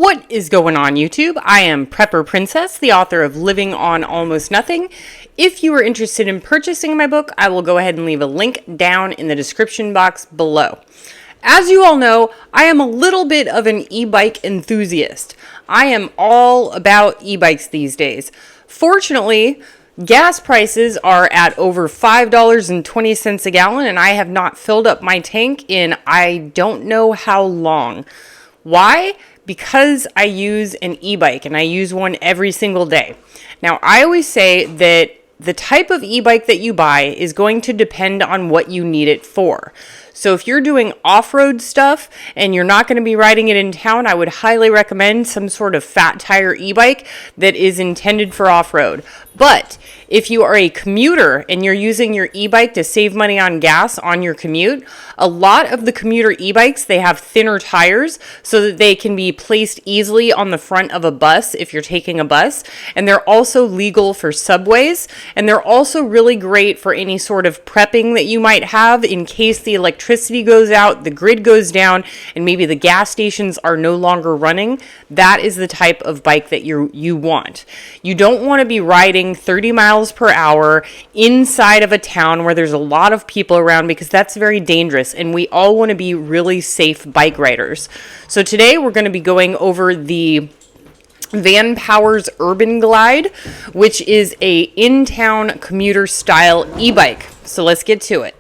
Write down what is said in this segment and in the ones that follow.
What is going on, YouTube? I am Prepper Princess, the author of Living on Almost Nothing. If you are interested in purchasing my book, I will go ahead and leave a link down in the description box below. As you all know, I am a little bit of an e-bike enthusiast. I am all about e-bikes these days. Fortunately, gas prices are at over $5.20 a gallon, and I have not filled up my tank in I don't know how long. Why? Because I use an e-bike, and I use one every single day. Now, I always say that the type of e-bike that you buy is going to depend on what you need it for. So if you're doing off-road stuff and you're not going to be riding it in town, I would highly recommend some sort of fat tire e-bike that is intended for off-road. But if you are a commuter and you're using your e-bike to save money on gas on your commute, a lot of the commuter e-bikes, they have thinner tires so that they can be placed easily on the front of a bus if you're taking a bus. And they're also legal for subways. And they're also really great for any sort of prepping that you might have in case the electricity goes out, the grid goes down, and maybe the gas stations are no longer running. That is the type of bike that you want. You don't want to be riding 30 miles per hour inside of a town where there's a lot of people around, because that's very dangerous, and we all want to be really safe bike riders. So today we're going to be going over the Vanpowers Urbanglide, which is a in-town commuter style e-bike. So let's get to it.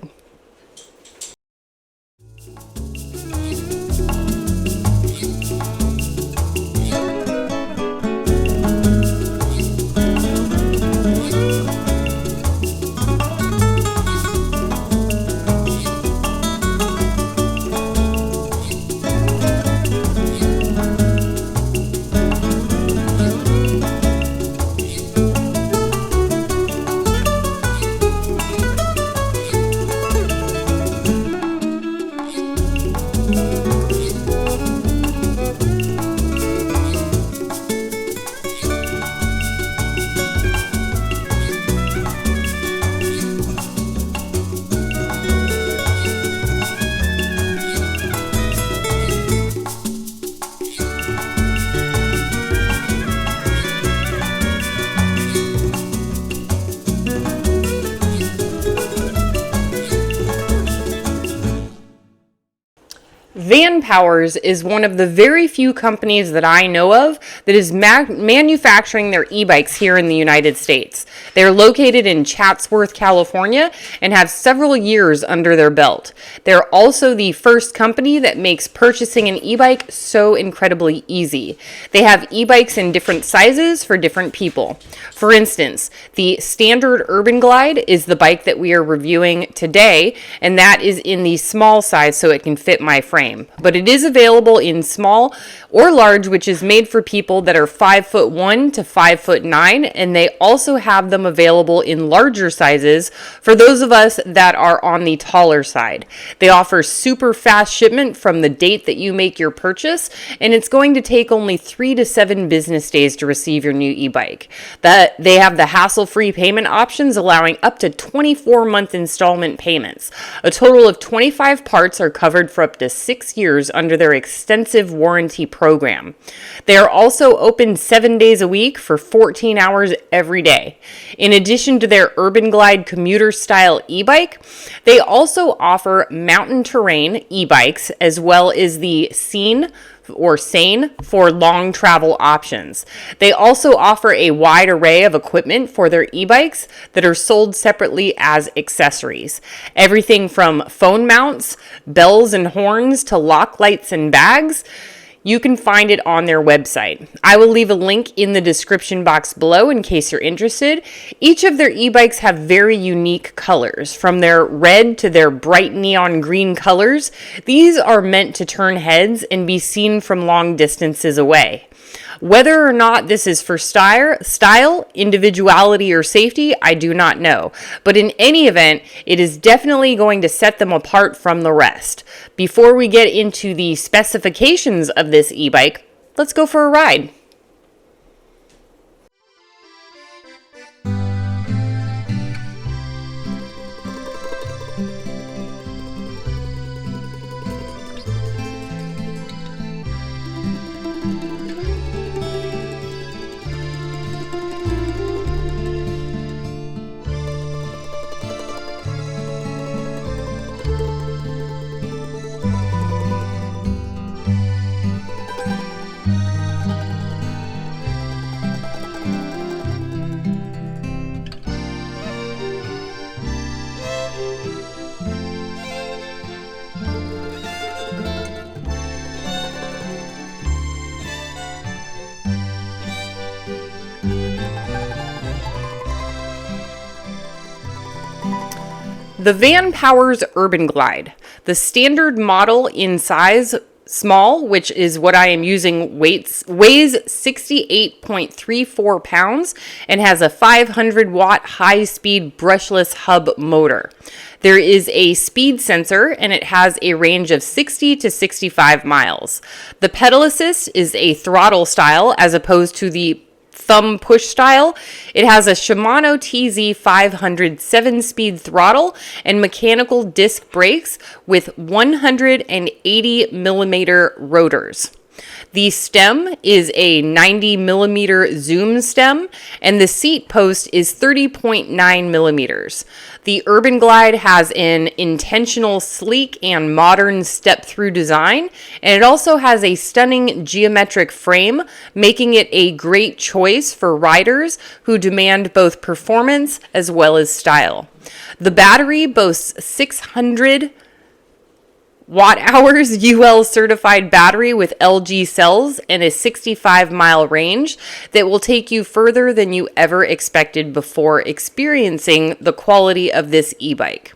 Vanpowers is one of the very few companies that I know of that is manufacturing their e-bikes here in the United States. They're located in Chatsworth, California, and have several years under their belt. They're also the first company that makes purchasing an e-bike so incredibly easy. They have e-bikes in different sizes for different people. For instance, the standard Urbanglide is the bike that we are reviewing today, and that is in the small size so it can fit my frame. But it is available in small or large, which is made for people that are 5'1" to 5'9", and they also have them available in larger sizes for those of us that are on the taller side. They offer super fast shipment from the date that you make your purchase, and it's going to take only 3 to 7 business days to receive your new e-bike. They have the hassle-free payment options, allowing up to 24-month installment payments. A total of 25 parts are covered for up to 6 years under their extensive warranty program. They are also open 7 days a week for 14 hours every day. In addition to their Urbanglide commuter style e-bike, they also offer mountain terrain e-bikes as well as the Sane for long travel options. They also offer a wide array of equipment for their e-bikes that are sold separately as accessories. Everything from phone mounts, bells and horns, to lock lights and bags. You can find it on their website. I will leave a link in the description box below in case you're interested. Each of their e-bikes have very unique colors, from their red to their bright neon green colors. These are meant to turn heads and be seen from long distances away. Whether or not this is for style, individuality, or safety, I do not know. But in any event, it is definitely going to set them apart from the rest. Before we get into the specifications of this e-bike, let's go for a ride. The Vanpowers Urbanglide. The standard model in size small, which is what I am using, weighs 68.34 pounds and has a 500 watt high-speed brushless hub motor. There is a speed sensor and it has a range of 60 to 65 miles. The pedal assist is a throttle style as opposed to the thumb push style. It has a Shimano TZ 500 7-speed throttle and mechanical disc brakes with 180 millimeter rotors. The stem is a 90 millimeter zoom stem, and the seat post is 30.9 millimeters. The Urbanglide has an intentional, sleek, and modern step-through design, and it also has a stunning geometric frame, making it a great choice for riders who demand both performance as well as style. The battery boasts 600 watt-hours UL certified battery with LG cells and a 65-mile range that will take you further than you ever expected before experiencing the quality of this e-bike.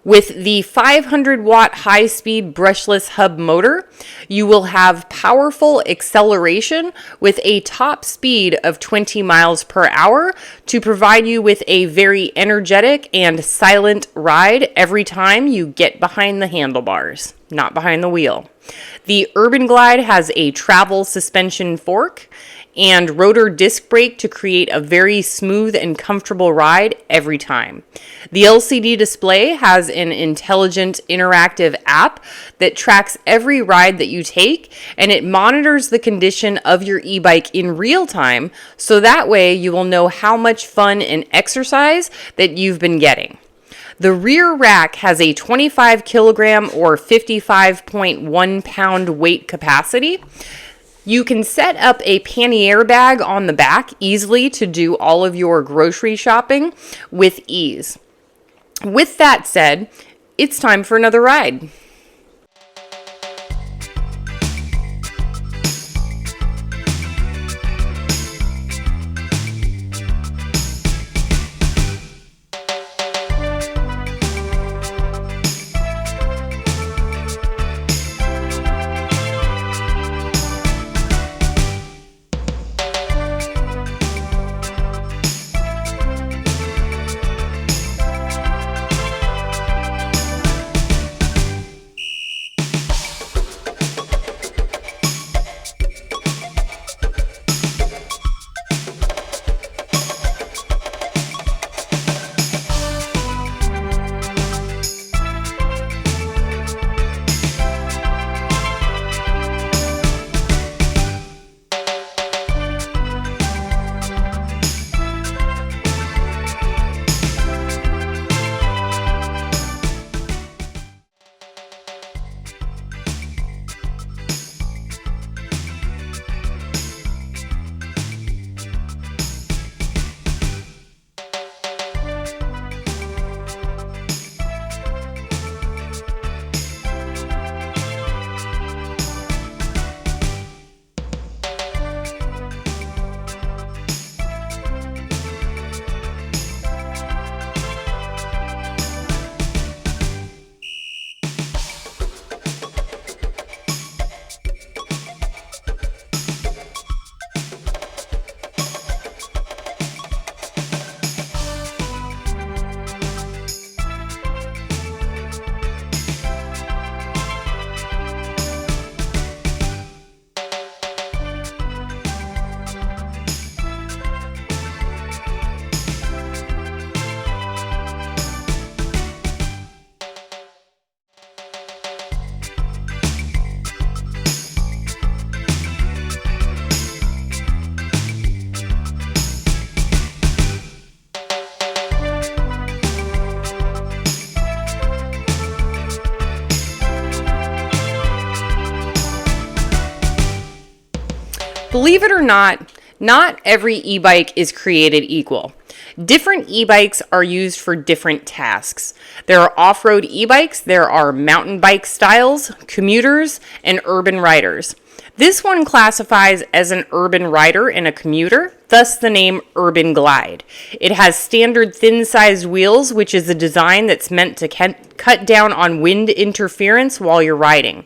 With the 500 watt high-speed brushless hub motor, you will have powerful acceleration with a top speed of 20 miles per hour to provide you with a very energetic and silent ride every time you get behind the handlebars, not behind the wheel. The Urbanglide has a travel suspension fork and rotor disc brake to create a very smooth and comfortable ride every time. The LCD display has an intelligent interactive app that tracks every ride that you take, and it monitors the condition of your e-bike in real time, so that way you will know how much fun and exercise that you've been getting. The rear rack has a 25 kilogram or 55.1 pound weight capacity. You can set up a pannier bag on the back easily to do all of your grocery shopping with ease. With that said, it's time for another ride. Believe it or not every e-bike is created equal. Different e-bikes are used for different tasks. There are off-road e-bikes, there are mountain bike styles, commuters, and urban riders. This one classifies as an urban rider and a commuter. thus the name Urbanglide. It has standard thin-sized wheels, which is a design that's meant to cut down on wind interference while you're riding.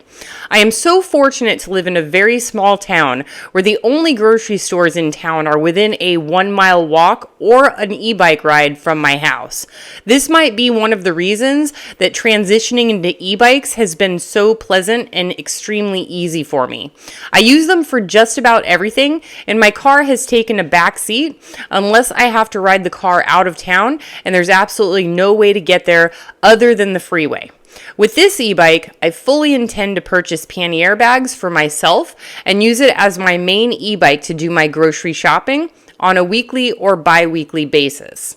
I am so fortunate to live in a very small town where the only grocery stores in town are within a 1-mile walk or an e-bike ride from my house. This might be one of the reasons that transitioning into e-bikes has been so pleasant and extremely easy for me. I use them for just about everything, and my car has taken a back seat unless I have to ride the car out of town and there's absolutely no way to get there other than the freeway. With this e-bike, I fully intend to purchase pannier bags for myself and use it as my main e-bike to do my grocery shopping on a weekly or bi-weekly basis.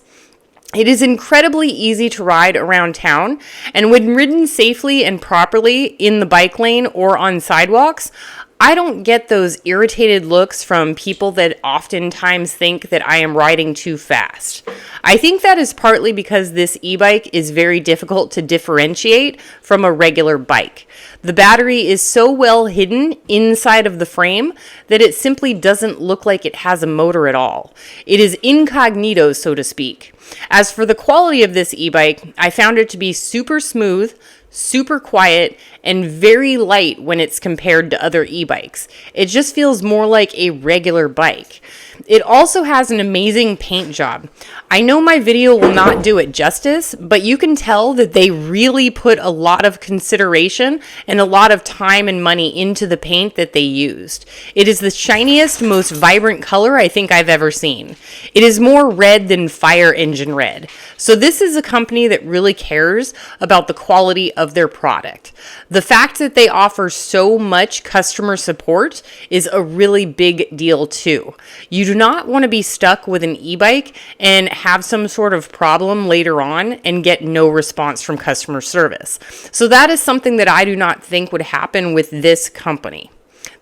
It is incredibly easy to ride around town, and when ridden safely and properly in the bike lane or on sidewalks, I don't get those irritated looks from people that oftentimes think that I am riding too fast. I think that is partly because this e-bike is very difficult to differentiate from a regular bike. The battery is so well hidden inside of the frame that it simply doesn't look like it has a motor at all. It is incognito, so to speak. As for the quality of this e-bike, I found it to be super smooth, super quiet, and very light when it's compared to other e-bikes. It just feels more like a regular bike. It also has an amazing paint job. I know my video will not do it justice, but you can tell that they really put a lot of consideration and a lot of time and money into the paint that they used. It is the shiniest, most vibrant color I think I've ever seen. It is more red than fire engine red. So this is a company that really cares about the quality of their product. The fact that they offer so much customer support is a really big deal too. You do not want to be stuck with an e-bike and have some sort of problem later on and get no response from customer service. So that is something that I do not think would happen with this company.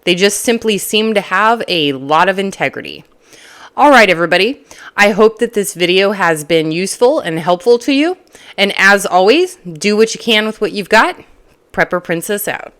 They just simply seem to have a lot of integrity. All right, everybody. I hope that this video has been useful and helpful to you. And as always, do what you can with what you've got. Prepper Princess out.